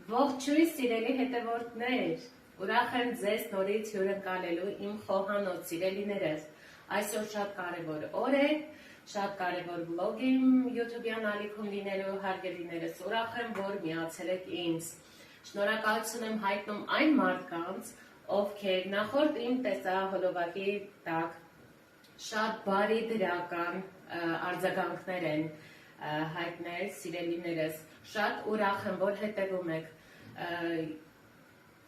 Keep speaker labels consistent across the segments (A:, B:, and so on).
A: Ողջույն սիրելի հետևորդներ, ուրախ եմ ձեզ նորից հյուրընկալելու իմ խոհանոց սիրելիներս։ Այսօր շատ կարևոր օր է, շատ կարևոր վլոգ իմ YouTube-յան ալիքում լինելու հարգելիներս, ուրախ եմ, որ միացել եք ինձ։ Շնորհակալություն եմ հայտնում այն մարդկանց, ովքեր նախորդ իմ տեսահոլովակի տակ շատ բարի դրական արձագանքներ են հայտնել սիրելիներս, շատ ուրախ եմ, որ հետևում եք,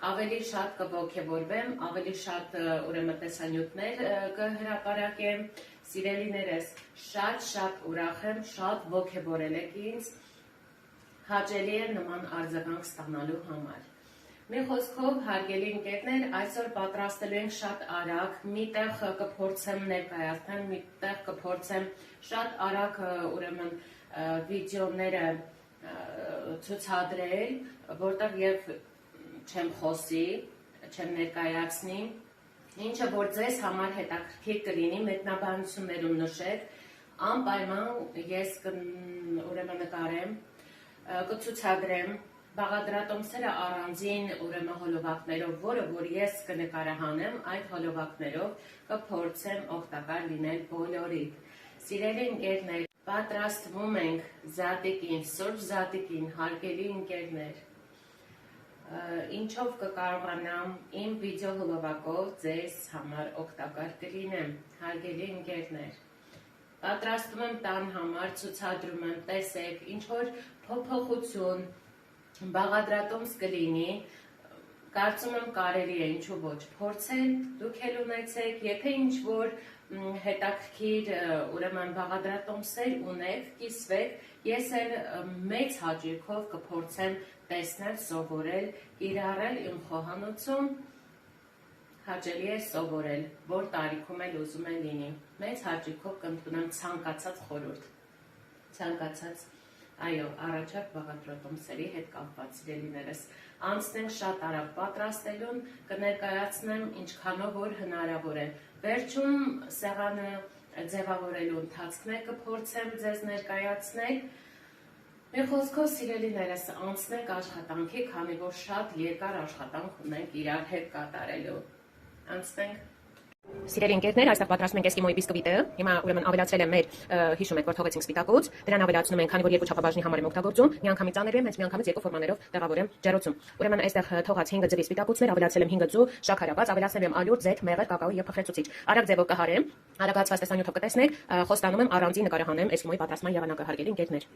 A: ավելի շատ կողջևորվեմ, ավելի շատ ուրեմն տեսանյութեր կհրապարակեմ, սիրելիներս, շատ ուրախ եմ, շատ ողջևորել եք ինձ, հաճելի է նման արձագանք ստանալու համար։ Մի խոսքով, հարգելի ընկերներ, այսօր պատրաստելու ենք շատ արագ, միտեղ կփորձեմ ներկայացնել, միտեղ կփորձեմ շատ արագ ուրեմն վիդեոները ցուցադրել, որտեղ եւ չեմ խոսի, չեմ ներկայացնի, ինչը որ ձեզ համար հետաքրքիր կլինի, մեկնաբանություններում նշեք, անպայման ես ուրեմն նկարեմ, կցուցադրեմ բաղադրատոմսերը առանձին ուրեմն հոլովակներով, որը որ ես կնկարահանեմ, այդ հոլովակներով կփորձեմ օգտակար լինել բոլորիդ։ Սիրելի ընկերներ, պատրաստվում ենք զատիկին, սուրբ զատիկին, հարգելի ընկերներ, ինչով կկարողանամ իմ վիդեո հոլովակով ձեզ համար օգտակար կլինեմ, հարգելի ընկերներ։ Պատրաստում եմ տան համար, ցուցադրում եմ, տեսեք, ինչ որ փոփոխություն բաղադրատոմս կլինի, կարծում եմ կարելի է, ինչու ոչ, փորձել, դուք էլ ունեցեք, եթե ինչ որ հետաքրքիր ուրեմն բաղադրատոմսեր ունեք, կիսվեք, ես էլ մեծ հաճույքով կփորձեմ տեսնել, սովորել, կիրառել իմ խոհանոցում, հաճելի է սովորել, որ տարիքում էլ ուզում են լինի, մեծ հաճույքով կընդունեմ ցանկացած խորհուրդ, ցանկացած այո, առաջարկ բաղադրատոմսերի հետ կապված սիրելիներս, անցնենք շատ արագ պատրաստելուն, կներկայացնեմ ինչքանով որ հնարավոր է։ Վերջում սեղանը ձևավորելու ընթացքն է կփորձեմ ձեզ ներկայացնել։ Մի խոսքով սիրելիներս, անցնենք աշխատանքի, քանի որ շատ երկար աշխատանք ունենք իրար հետ կատարելու։ Անցնենք։
B: Սիրելի ընկերներ, այստեղ պատրաստում ենք էսկիմոյի բիսկվիտը։ Հիմա ուրեմն ավելացրել եմ մեր հիշում եք, որ թողեցինք սպիտակուց, դրան ավելացնում ենք, քանի որ երկու չափաբաժնի համար եմ օգտագործում, միանգամից ծանրի եմ, հենց միանգամից երկու ֆորմաներով տեղավորեմ ջեռոցում։ Ուրեմն այստեղ թողած 5 ձվի սպիտակուցներ, ավելացրել եմ 5 ձու, շաքարավազ, ավելացրել եմ ալյուր, ձեթ, մեղր, կակաո եւ փխրեցուցիչ։ Արագ ձևով կհարեմ, արագացված տեսանյութով կտեսնեք, խոստանում եմ առանձին նկարահանեմ էսկիմոյի պատրաստման եղանակը, հարգելի ընկերներ։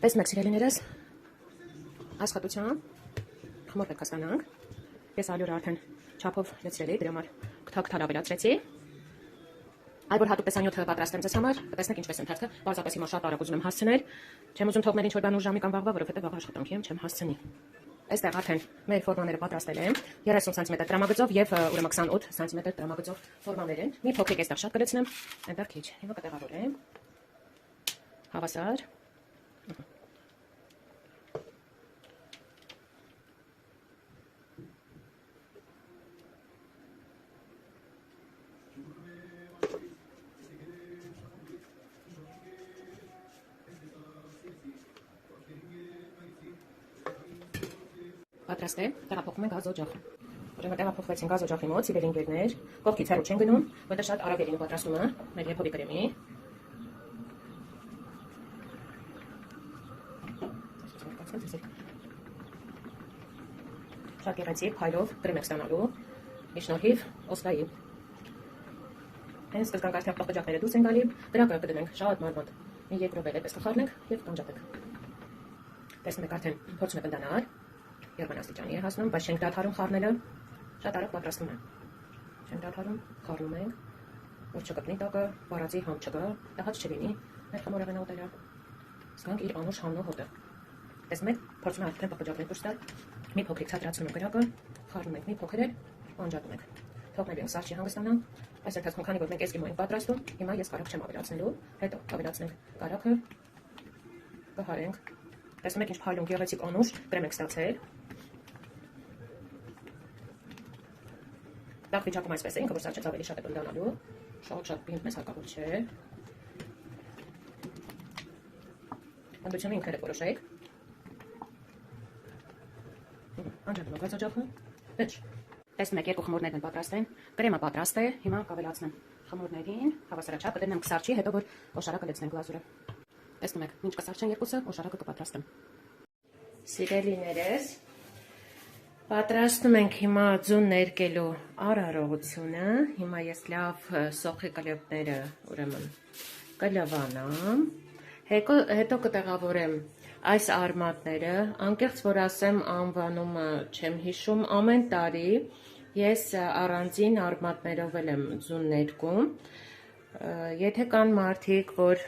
B: Տեսնեք սիրելիներս, աշխատության խմոր պետք է ստանանք։ Ես ալյուրը արդեն չափով լցրել էի, դրա համար կթակ ավելացրեցի։ Այլ որ հատուկ տեսանյութը պատրաստեմ ձեզ համար, կտեսնեք ինչպես ընթացքը, պարզապես հիմա շատ արագ ուզում եմ հասցնել, չեմ ուզում թողնել ինչ-որ բան ուր ժամի կամ վաղվա, որովհետև վաղ աշխատանքի եմ, չեմ հասցնի։ Այստեղ արդեն մեր ֆորմաները պատրաստել եմ 30 սմ տրամագծով եւ ուրեմն 28 սմ տրամագծով ֆորմաներ են։ Մի փոքրիկ այստեղ շատ կլցնեմ, այնտեղ քիչ։ Հիմա կտեղավորեմ հավասար։ Պատրաստ է, տեղափոխվում ենք գազօջախ։ Ուրեմն տեղափոխվեցին գազօջախի մոտ, սիրելի ընկերներ, կողքից հեռու չեն գնում, որտեղ շատ արագ է պատրաստումը մեր եփովի կրեմի։ Շատ գեղեցիկ փայլով կրեմ եք ստանալու, ի շնորհիվ Օսկայի։ Հենց սկզբնական արդեն պղպջակները դուրս են գալի, դրակը կդնենք շատ մարմանդ։ Մի երկու րոպե այդպես կխառնենք եւ կանջատենք։ Տեսնում եք արդեն փորձում եք ընդանալ։ Երբանաստիճանի է հասնում, բայց չենք դադարում խառնելը, շատ արագ պատրաստում է։ Չենք դադարում, խառնում ենք, որ չկպնի տակը, վարածի համ չգա, տաղաց չլինի, մեր խմորը գնահատելը։ Զգանք իր անուշ համն ու հոտը։ Տեսնում եք, փորձում ենք արդեն պղպջակներ դուրս տալ, մի փոքրիկ ցածրացնում ենք կրակը, խառնում ենք մի փոքր էլ, անջատում ենք։ Թողնելու ենք սարճի հանգստանալ, այս ընթացքում քանի որ մենք էսկիմո ենք պատրաստում, հիմա ես կարակ չեմ ավելացնելու, հետո ավելացնենք կարակը, կհարենք։ Տեսնում եք ինչ փայլուն գեղեցիկ անուշ կրեմ եք ստացել։ Դաղ վիճակում այսպես է, ինքը որ սարճած ավելի շատ է բնդանալու, շատ պինդ մեզ հարկավոր չէ։ Հանդությունը ինքներ եք որոշեք։ Անջատում եք գազօջախը, վեճ։ Տեսնում եք երկու խմորներն են պատրաստ են, կրեմը պատրաստ է, հիմա կավելացնեմ խմորներին, հավասարաչափ կդնեմ կսարճի, հետո որ օշարակը լցնենք գլազուրը։ Տեսնում եք, ինչ կսարճեն երկուսը, օշարակը կպատրաստեմ։
A: Սիրելիներս, պատրաստում ենք հիմա ձուն ներկելու արարողությունը, հիմա ես լավ սոխի կլյոպները ուրեմն կլավանամ, հետո կտեղավորեմ այս արմատները, անկեղծ որ ասեմ անվանումը չեմ հիշում, ամեն տարի ես առանձին արմատներով եմ ձուն ներկում, եթե կան մարդիկ, որ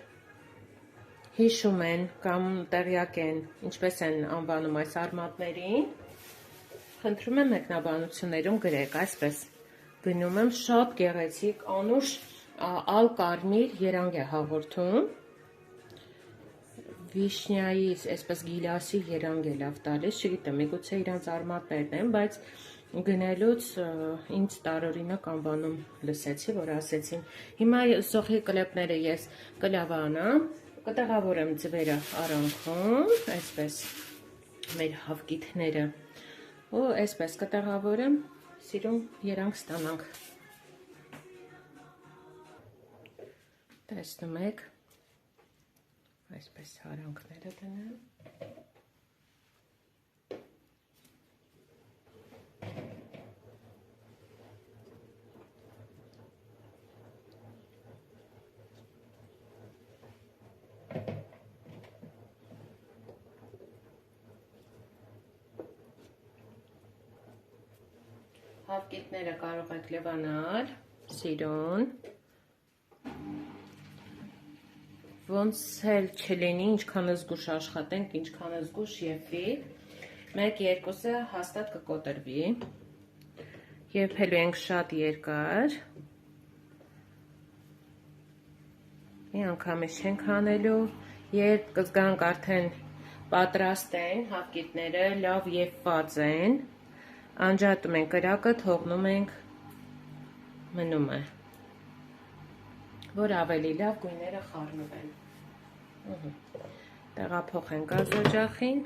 A: հիշում են կամ տեղյակ են, ինչպես են անվանում այս արմատներին, խնդրում եմ մեկնաբանություններում գրեք, այսպես գնում եմ շատ գեղեցիկ անուշ ալ կարմիր երանգ է հաղորդում, վիշնյայի, այսպես գիլասի երանգ է լավ տալիս, չգիտեմ, միգուցե իրանց արմատներն են, բայց գնելուց ինձ տարօրինակ անվանում լսեցի, որ ասեցին, հիմա սոխի կլեպները ես կլավանամ, կտեղավորեմ ձվերը արանքում, այսպես մեր հավկիթները, ու այսպես կտեղավորեմ, սիրում երանգ ստանանք։ Տեսնում եք, այսպես հարանքները դնեմ։ Հավկիթները կարող եք լվանալ, սիրուն, ոնց էլ չլինի, ինչքան զգուշ աշխատենք, ինչքան զգուշ եփի, 1-2-ը հաստատ կկոտրվի, եփելու ենք շատ երկար, մի անգամից չենք անելու, երբ կզգանք արդեն պատրաստ են, հավկիթները լավ եփված են, անջատում ենք կրակը, թողնում ենք մնում է, որ ավելի լավ գույները խառնվեն։ Տեղափոխենք գազօջախին։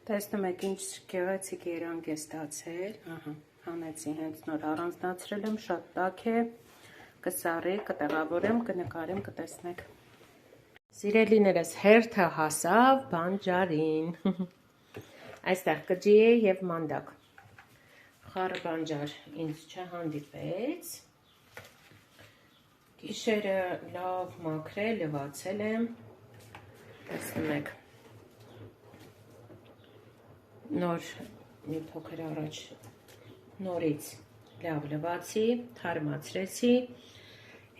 A: Տեսնում եք ինչ գեղեցիկ երանգ է ստացել, հանեցի հենց նոր առանձնացրել եմ, շատ տաք է, կսառի, կտեղավորեմ, կնկարեմ, կտեսնեք։ Սիրելիներս, հերթը հասավ բանջարին։ Այստեղ կջի է և մանդակ։ Խառը բանջար ինձ չհանդիպեց։ Գիշերը լավ մաքրել, լվացել եմ։ Տեսնում եք նոր մի փոքր առաջ նորից լավ լվացի, թարմացրեցի,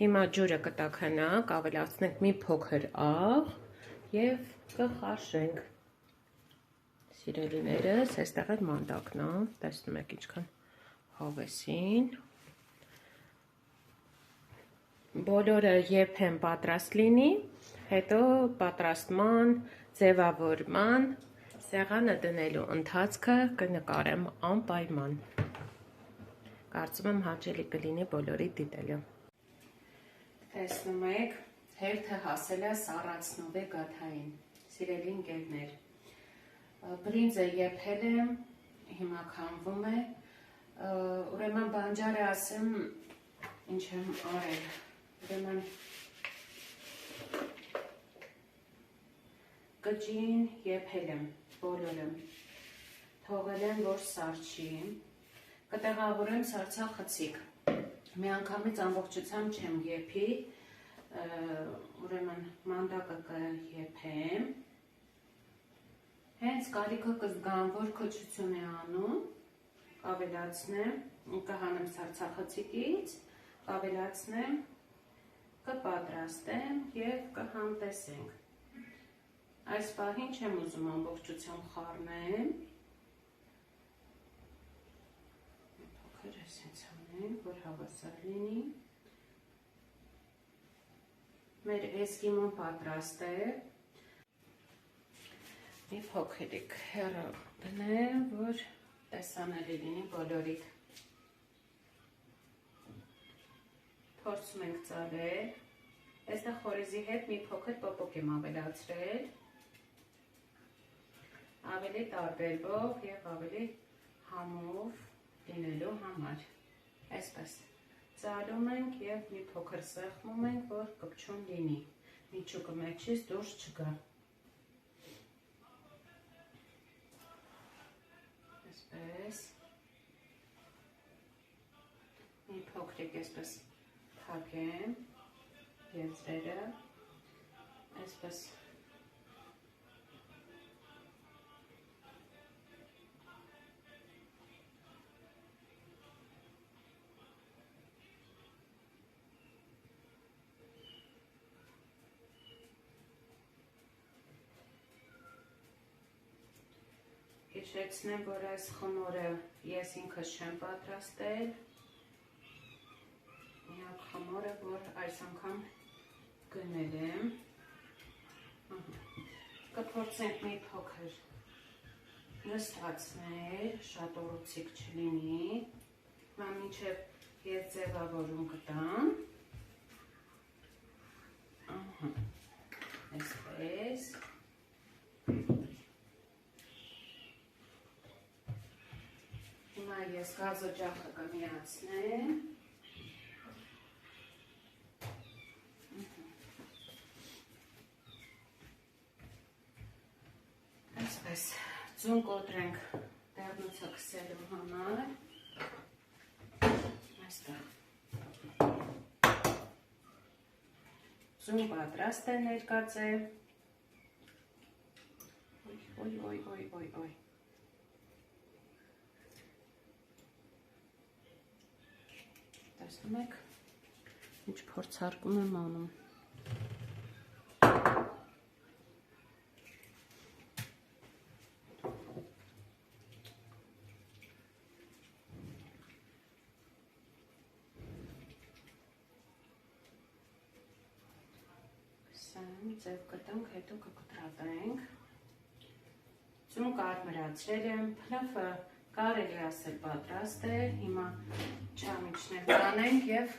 A: հիմա ջուրը կտաքանանք, ավելացնենք մի փոքր աղ և կխաշենք, սիրելիներս, այստեղ էլ մանդակն է, տեսնում եք ինչքան հավեսին, բոլորը եփեմ պատրաստ լինի, հետո պատրաստման, ձևավորման, սեղանը դնելու ընթացքը կնկարեմ անպայման, կարծում եմ հաճելի կլինի բոլորի դիտելը։ Տեսնում եք, հերթը հասել է սառացնովե գաթային, սիրելի ընկերներ, բրինձը եփել եմ, հիմա քամվում է, ուրեմն բանջարը ասեմ, ինչ եմ արել, ուրեմն կճին եփել եմ, բոլորը, թողել եմ, որ սառչի, կտեղավորեմ սառցախցիկ, միանգամից ամբողջությամբ չեմ եփի, ուրեմն մանդակը կեփեմ, հենց կարիքը կզգամ, որ քչություն է անում, կավելացնեմ, կհանեմ սառցախցիկից, կավելացնեմ, կպատրաստեմ և կհամտեսենք։ Այս պահին չեմ ուզում ամբողջությամբ խառնեմ, փոքր այսպես անենք, որ հավասար լինի։ Մեր էսկիմոն պատրաստ է, մի փոքրիկ հեռը դնեմ, որ տեսանելի լինի բոլորիդ։ Փորձում ենք ծալել, այստեղ խորիզի հետ մի փոքր պոպոկ եմ ավելացրել, ավելի տարբերվող և ավելի համով լինելու համար, այսպես ծալում ենք և մի փոքր սեղմում ենք, որ կպչուն լինի, միջուկը մեջից դուրս չգա, այսպես, մի փոքրիկ այսպես թակեմ, եզրերը, այսպես հիշեցնեմ, որ այս խմորը ես ինքս չեմ պատրաստել, միակ խմորը, որ այս անգամ գնել եմ, կփորձենք մի փոքր նստացնել, շատ ուռուցիկ չլինի, մինչև ես ձևավորում կտամ, այսպես, հիմա ես գազօջախը կմիացնեմ, այսպես, ձուն կոտրենք դեղնուցը քսելու համար, այստեղ, ձուն պատրաստ է ներկածե, ոյ, տեսնում եք, ինչ փորձարկում եմ անում, ձև կտանք, հետո կկտրատենք, ձուն կարմրացրել եմ, փլավը կարելի ասել պատրաստ է, հիմա չամիչներ կանենք և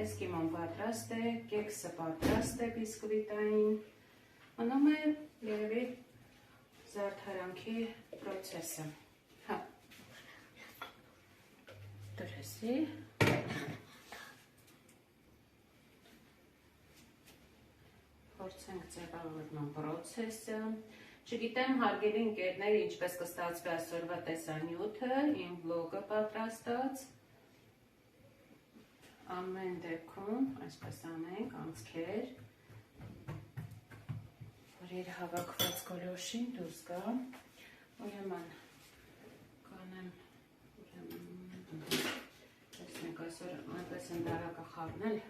A: էսկիմոն պատրաստ է, կեքսը պատրաստ է բիսկվիտային, մնում է երևի զարդարանքի պրոցեսը, դրեսի, փորձենք ձևավորման պրոցեսը, չգիտեմ հարգելի ընկերներ ինչպես կստացվի այսօրվա տեսանյութը, իմ վլոգը պատրաստած, ամեն դեպքում այսպես անենք անցքեր, որ իր հավաքված գոլորշին դուրս գա, ուրեմն կանեմ, տեսնենք այսօր այնպես են դարակը խառնել,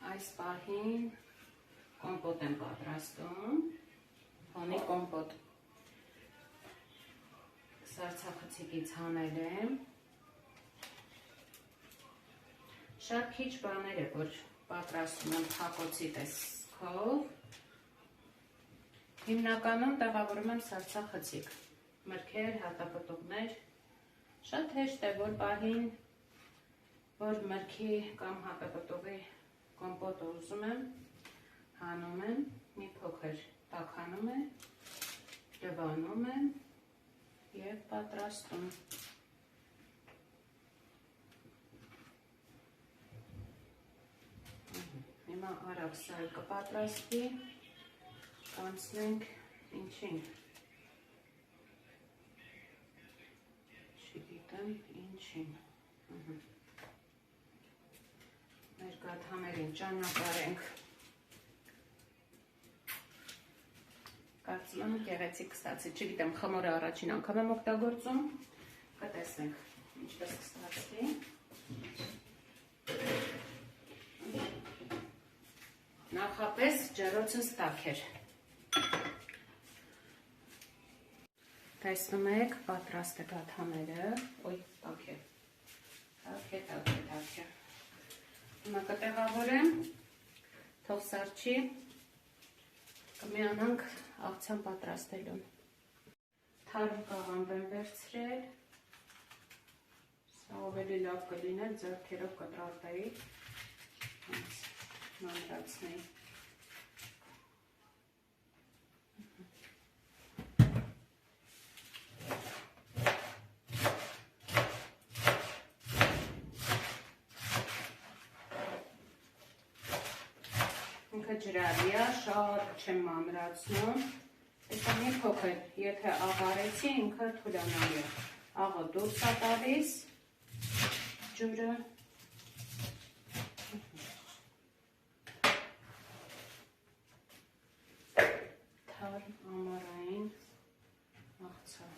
A: այս պահին կոմպոտ եմ պատրաստում, հոնի կոմպոտ սառցախցիկից հանել եմ, շատ քիչ բաներ է, որ պատրաստում եմ փակոցի տեսքով, հիմնականում տեղավորում եմ սառցախցիկ, մրգեր, հատապտուղներ, շատ հեշտ է, որ պահին, որ մրգի կամ հատապտուղի կոմպոտը ուզում եմ, հանում եմ, մի փոքր տաքանում եմ, դվանում եմ և պատրաստում։ Հիմա արագ սա կպատրաստվի, կանցնենք ինչին։ Չգիտեմ ինչին։ Մեր գաթաներին ճանապարհենք։ Կարծում եմ գեղեցիկ կստացի, չգիտեմ, խմորը առաջին անգամ եմ օգտագործում, կտեսնենք ինչպես կստացվի։ Նախապես ջեռոցս տաք էր։ Տեսնում եք, պատրաստ է գաթաները, տաք է, տաք է։ Հիմա կտեղավորեմ, թող սառչի, կմիանանք աղցան պատրաստելուն։ Թարմ կաղամբ եմ վերցրել, սա ավելի լավ կլիներ, ձեռքերով կտրատեի, մանրացնեի։ Ինքը ջրավի է, շատ չեմ մանրացնում, տեսա մի փոքր, եթե աղարեցի, ինքը թուլանալի է, աղը դուրս է տալիս, ջուրը, թարմ ամառային աղցան։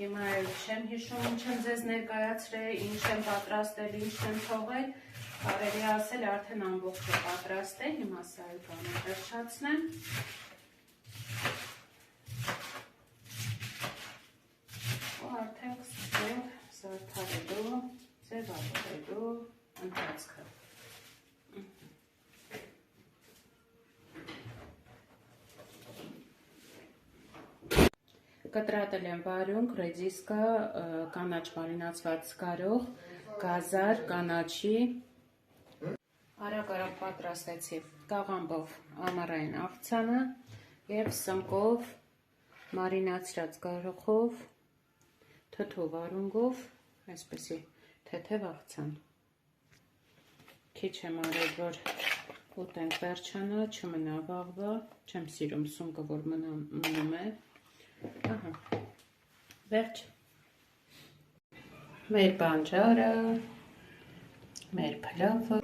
A: Հիմա չեմ հիշում, ինչ եմ ձեզ ներկայացրել, ինչ եմ պատրաստել, ինչ եմ թողել, կարելի ասել արդեն ամբողջը պատրաստել, հիմա սա էլ բանը վերջացնեմ։ Ու արդեն սկսենք զարդարելու, ձևավորելու ընթացքը։ Կտրատել եմ վարունգ, ռեդիսկա, կանաչ մարինացված գարող, գազար, կանաչի, արագ պատրաստեցի կաղամբով ամառային աղցանը և սնկով, մարինացրած գարոխով, թթու վարունգով, այսպեսի թեթև աղցան։ Քիչ եմ արել, որ ուտենք վերջանա, չմնա վաղվա, չեմ սիրում սունկը, որ մնում է։ Վերջ, մեր բանջարը, մեր փլավը։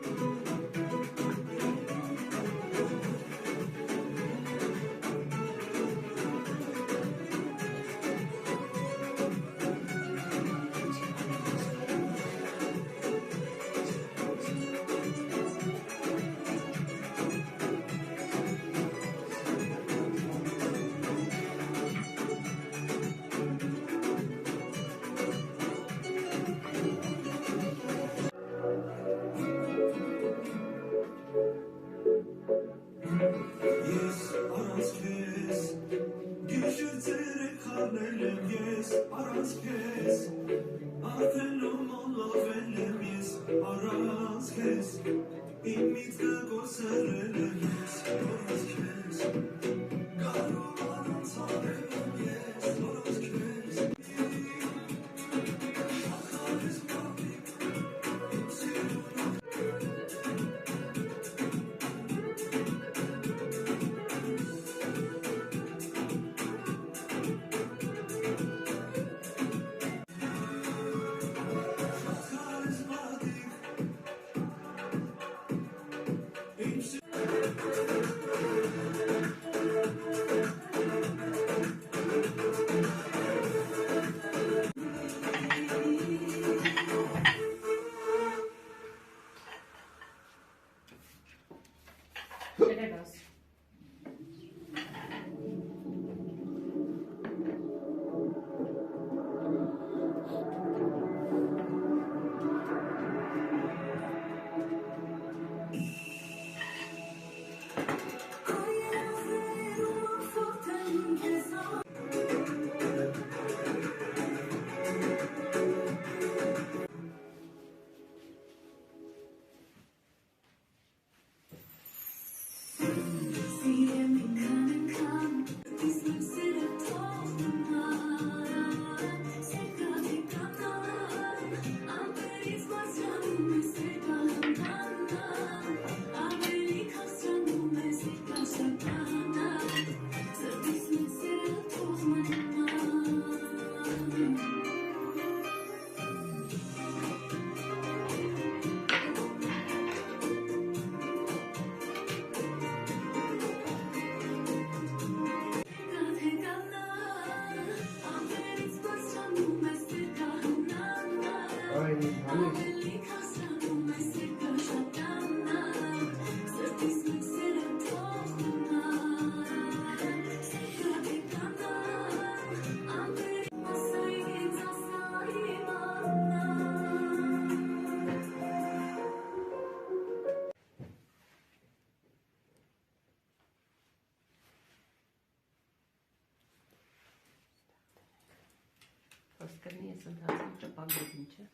A: Կրնի ես ընթացքում ճպագով ինչ է։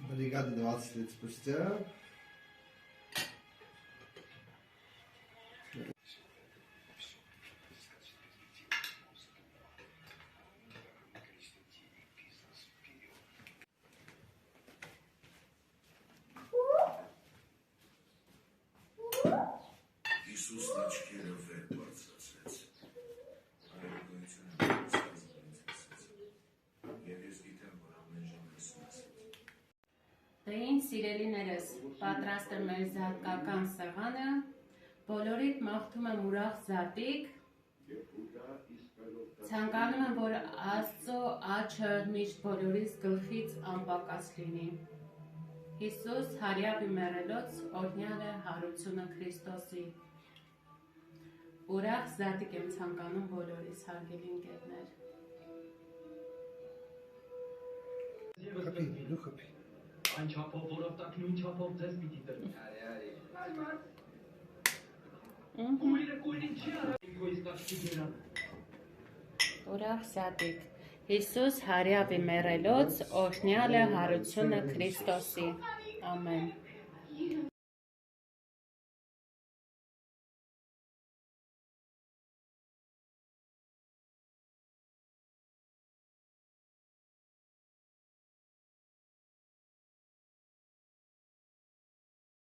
C: Бригада 20 лет спустя.
D: Հիսուսն աչքերը վեր բարձրացրեց, այլգոյությունը բարձրացրեց, և ես գիտեմ, որ ամեն ժամ լսում ես։
A: Դեին սիրելիներս, պատրաստ է մեր զատկական սեղանը, բոլորիդ մաղթում եմ ուրախ զատիկ, ցանկանում եմ, որ Աստծո աչքը միշտ բոլորիս գլխից անպակաս լինի։ Հիսուս հարյապի մեռելոց օրհնյալ է հարությունը Քրիստոսի։ Ուրախ զատիկ եմ ցանկանում բոլորիս հարգելի ընկերներ։
C: Խփի, դու խփի։
E: Այն չափով, որով տակ նույն չափով ձեզ պիտի տրի։ Կույրը կույրին չի արա, ինքո իսկ աչքի գերան։
A: Ուրախ զատիկ։ Հիսուս հարյապի մեռելոց օրհնյալ է հարությունը Քրիստոսի։ Ամեն։